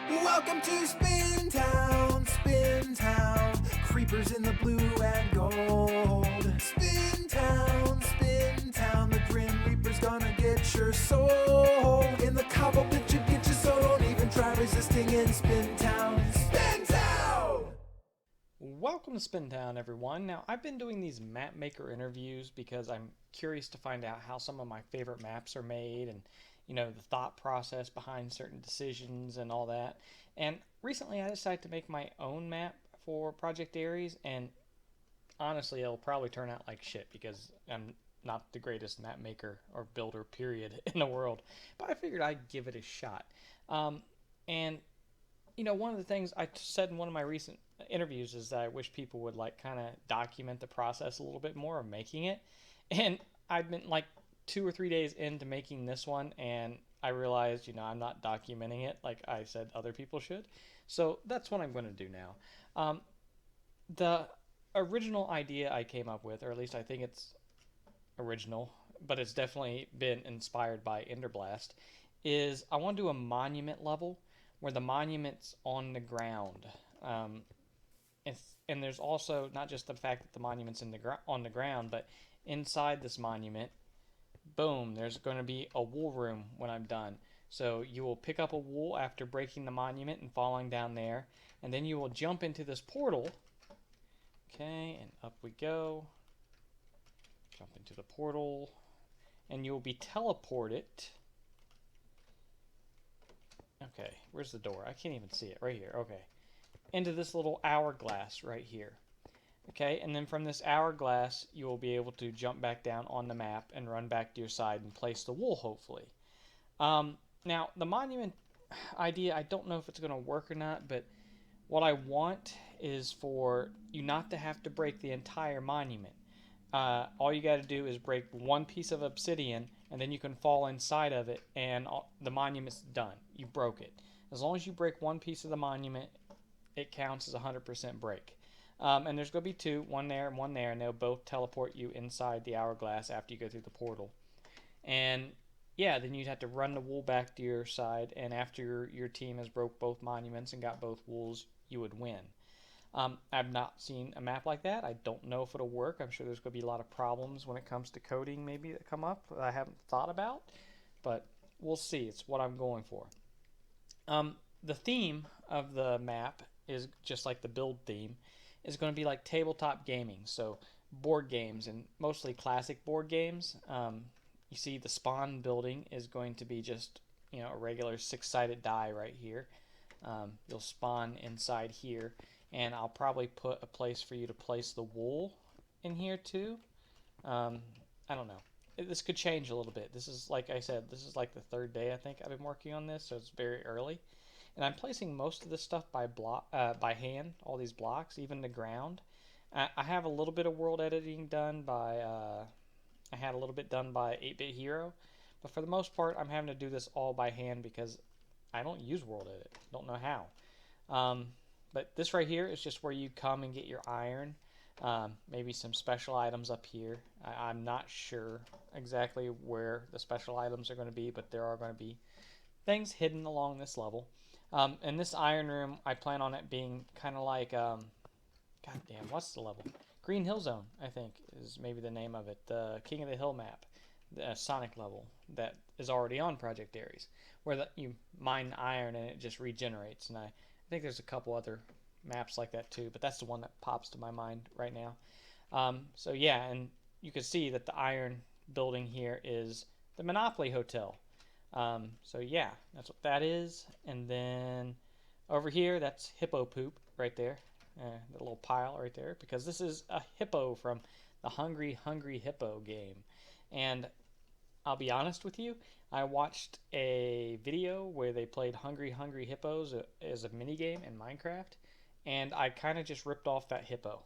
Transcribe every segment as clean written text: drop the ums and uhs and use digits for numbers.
Welcome to Spintown, Spintown. Creepers in the blue and gold. Spintown, Spintown. The Grim Reaper's gonna get your soul. In the cobble pit you get your soul. Don't even try resisting in Spintown. Spintown! Welcome to Spintown, everyone. Now, I've been doing these map maker interviews because I'm curious to find out how some of my favorite maps are made and, the thought process behind certain decisions and all that. And recently I decided to make my own map for Project Ares, and honestly, it'll probably turn out like shit because I'm not the greatest map maker or builder, period, in the world. But I figured I'd give it a shot. And one of the things I said in one of my recent interviews is that I wish people would kind of document the process a little bit more of making it. And I've been 2 or 3 days into making this one, and I realized, I'm not documenting it like I said other people should. So that's what I'm going to do now. The original idea I came up with, or at least I think it's original, but it's definitely been inspired by Enderblast, is I want to do a monument level where the monument's on the ground. And there's also not just the fact that the monument's on the ground, but inside this monument, boom, there's going to be a wool room when I'm done. So you will pick up a wool after breaking the monument and falling down there, and then you will jump into this portal. Okay, and up we go. Jump into the portal, and you'll be teleported. Okay, where's the door? I can't even see it. Right here. Okay. Into this little hourglass right here. Okay, and then from this hourglass, you will be able to jump back down on the map and run back to your side and place the wool, hopefully. Now, the monument idea, I don't know if it's going to work or not, but what I want is for you not to have to break the entire monument. All you got to do is break one piece of obsidian, and then you can fall inside of it, and the monument's done. You broke it. As long as you break one piece of the monument, it counts as a 100% break. And there's going to be two, one there and one there, and they'll both teleport you inside the hourglass after you go through the portal. And yeah, then you'd have to run the wool back to your side, and after your team has broke both monuments and got both wools, you would win. I've not seen a map like that. I don't know if it'll work. I'm sure there's going to be a lot of problems when it comes to coding maybe that come up that I haven't thought about, but we'll see. It's what I'm going for. The theme of the map is just like the build theme, is going to be like tabletop gaming, so board games and mostly classic board games. You see the spawn building is going to be just a regular six-sided die right here. You'll spawn inside here, and I'll probably put a place for you to place the wool in here too. I don't know. This could change a little bit. This is, like I said, this is like the third day I think I've been working on this, so it's very early. And I'm placing most of this stuff by hand, all these blocks, even the ground. I have a little bit of world editing done by, I had a little bit done by 8-Bit Hero, but for the most part, I'm having to do this all by hand because I don't use world edit. Don't know how. But this right here is just where you come and get your iron. Maybe some special items up here. I'm not sure exactly where the special items are going to be, but there are going to be things hidden along this level. And this iron room, I plan on it being kind of like, goddamn, what's the level? Green Hill Zone, I think, is maybe the name of it. The King of the Hill map, the Sonic level that is already on Project Ares, where you mine iron and it just regenerates. And I think there's a couple other maps like that too, but that's the one that pops to my mind right now. So yeah, and you can see that the iron building here is the Monopoly Hotel. So yeah, that's what that is. And then over here, that's hippo poop right there. The little pile right there, because this is a hippo from the Hungry Hungry Hippo game. And I'll be honest with you, I watched a video where they played Hungry Hungry Hippos as a minigame in Minecraft, and I kind of just ripped off that hippo.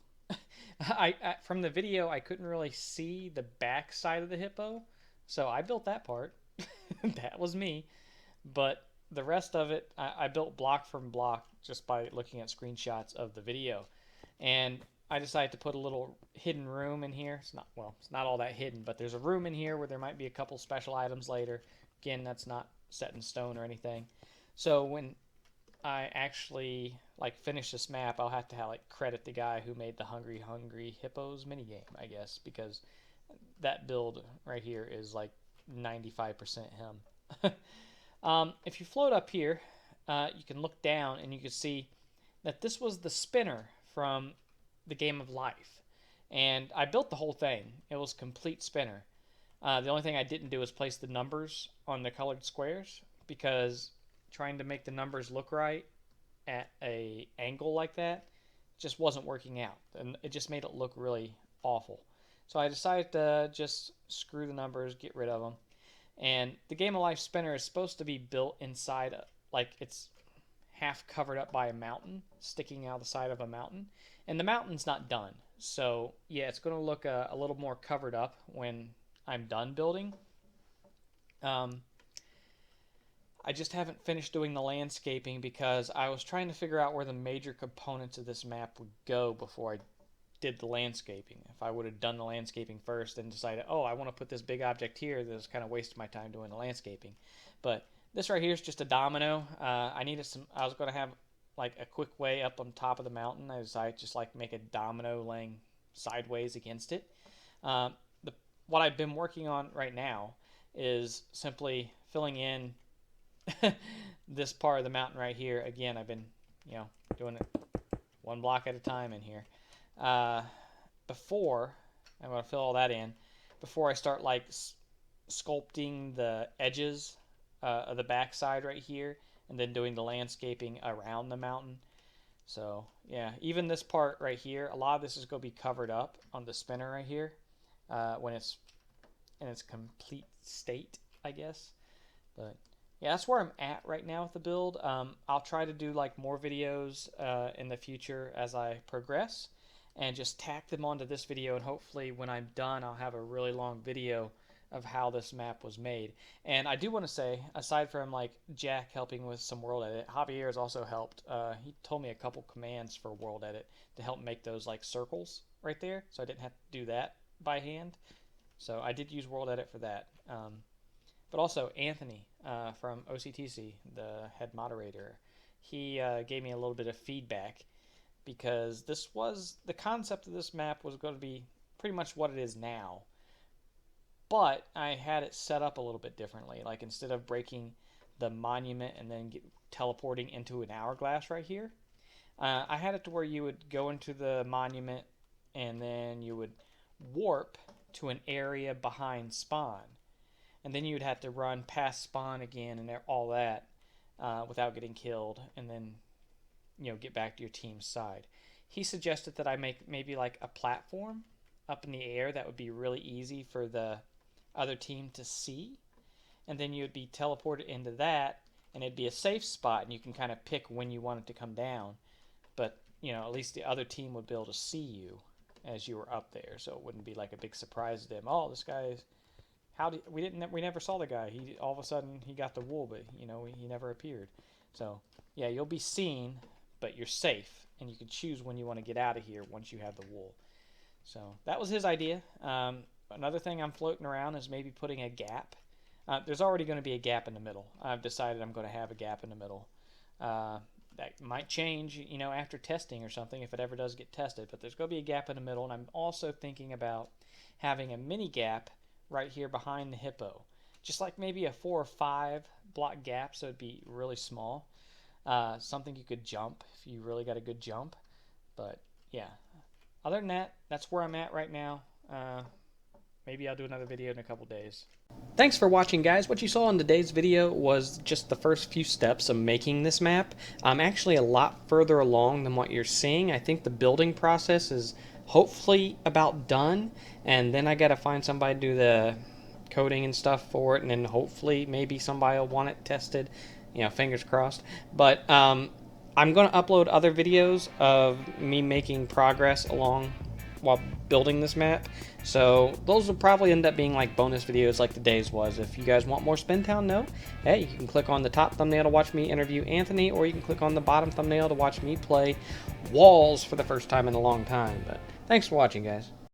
From the video, I couldn't really see the back side of the hippo, so I built that part. That was me. But the rest of it, I built block from block just by looking at screenshots of the video. And I decided to put a little hidden room in here. It's not all that hidden, but there's a room in here where there might be a couple special items later. Again, that's not set in stone or anything. So when I actually like finish this map, I'll have to like credit the guy who made the Hungry Hippos minigame, I guess, because that build right here is like 95% him. If you float up here, you can look down and you can see that this was the spinner from the Game of Life. And I built the whole thing. It was complete spinner. The only thing I didn't do is place the numbers on the colored squares, because trying to make the numbers look right at a angle like that just wasn't working out, and it just made it look really awful. So I decided to just screw the numbers, get rid of them. And the Game of Life spinner is supposed to be built inside, like it's half covered up by a mountain, sticking out the side of a mountain, and the mountain's not done. So yeah, it's going to look a little more covered up when I'm done building. I just haven't finished doing the landscaping because I was trying to figure out where the major components of this map would go before I did the landscaping. If I would have done the landscaping first and decided, oh, I want to put this big object here, then it's kind of wasted my time doing the landscaping. But this right here is just a domino. I was going to have like a quick way up on top of the mountain. I decided just like make a domino laying sideways against it. What I've been working on right now is simply filling in this part of the mountain right here. Again, I've been, doing it one block at a time in here. Before I'm going to fill all that in, before I start like sculpting the edges of the backside right here, and then doing the landscaping around the mountain. So yeah, even this part right here, a lot of this is going to be covered up on the spinner right here when it's in its complete state, I guess. But yeah, that's where I'm at right now with the build. I'll try to do like more videos in the future as I progress, and just tack them onto this video, and hopefully when I'm done I'll have a really long video of how this map was made. And I do want to say, aside from like Jack helping with some world edit, Javier has also helped. He told me a couple commands for world edit to help make those like circles right there, so I didn't have to do that by hand. So I did use world edit for that. But also Anthony from OCTC, the head moderator, he gave me a little bit of feedback, because the concept of this map was going to be pretty much what it is now, but I had it set up a little bit differently. Like instead of breaking the monument and then teleporting into an hourglass right here, I had it to where you would go into the monument and then you would warp to an area behind spawn, and then you would have to run past spawn again and all that without getting killed, and then get back to your team's side. He suggested that I make maybe like a platform up in the air that would be really easy for the other team to see, and then you would be teleported into that, and it'd be a safe spot, and you can kind of pick when you want it to come down, but at least the other team would be able to see you as you were up there, so it wouldn't be like a big surprise to them. Oh, this guy's we never saw the guy. He all of a sudden he got the wool, but he never appeared. So yeah, you'll be seen, but you're safe, and you can choose when you want to get out of here once you have the wool. So that was his idea. Another thing I'm floating around is maybe putting a gap. There's already going to be a gap in the middle. I've decided I'm going to have a gap in the middle. That might change, after testing or something, if it ever does get tested. But there's going to be a gap in the middle, and I'm also thinking about having a mini gap right here behind the hippo. Just like maybe a 4 or 5 block gap, so it'd be really small. Something you could jump if you really got a good jump. But yeah, other than that, that's where I'm at right now. Maybe I'll do another video in a couple days. Thanks for watching, guys. What you saw in today's video was just the first few steps of making this map. I'm actually a lot further along than what you're seeing. I think the building process is hopefully about done, and then I gotta find somebody to do the coding and stuff for it, and then hopefully maybe somebody will want it tested. Fingers crossed. But I'm going to upload other videos of me making progress along while building this map. So those will probably end up being like bonus videos like today's was. If you guys want more Spintown, hey, you can click on the top thumbnail to watch me interview Anthony, or you can click on the bottom thumbnail to watch me play Walls for the first time in a long time. But thanks for watching, guys.